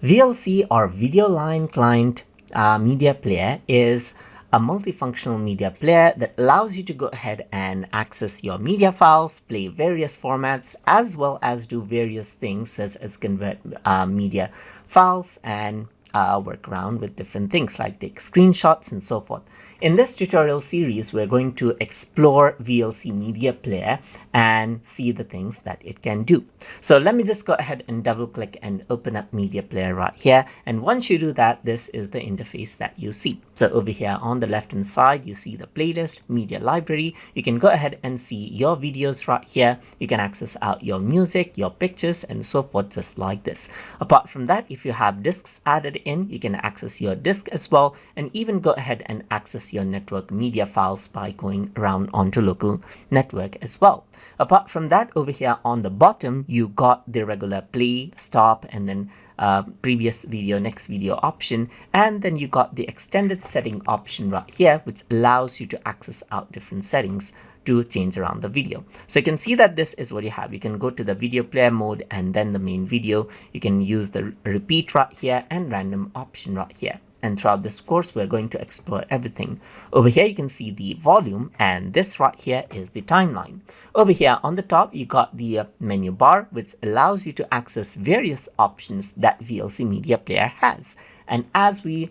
VLC or Video Line Client Media Player is a multifunctional media player that allows you to go ahead and access your media files, play various formats, as well as do various things such as convert media files and work around with different things like take screenshots and so forth. In this tutorial series, we're going to explore VLC Media Player and see the things that it can do. So let me just go ahead and double click and open up Media Player right here. And once you do that, this is the interface that you see. So over here on the left hand side, you see the playlist, media library. You can go ahead and see your videos right here. You can access out your music, your pictures, and so forth, just like this. Apart from that, if you have disks added in, you can access your disk as well, and even go ahead and access your network media files by going around onto local network as well. Apart from that, over here on the bottom, you got the regular play, stop, and then previous video, next video option, and then you got the extended setting option right here, which allows you to access out different settings to change around the video. So you can see that this is what you have. You can go to the video player mode and then the main video. You can use the repeat right here and random option right here. And throughout this course, we're going to explore everything. Over here, you can see the volume, and this right here is the timeline. Over here on the top, you got the menu bar, which allows you to access various options that VLC Media Player has. And as we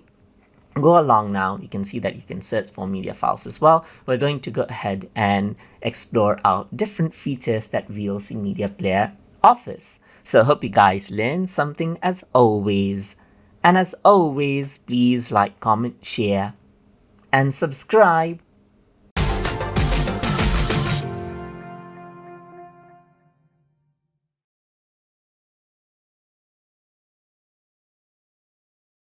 go along now, you can see that you can search for media files as well. We're going to go ahead and explore out different features that VLC Media Player offers. So hope you guys learned something as always. And as always, please like, comment, share, and subscribe.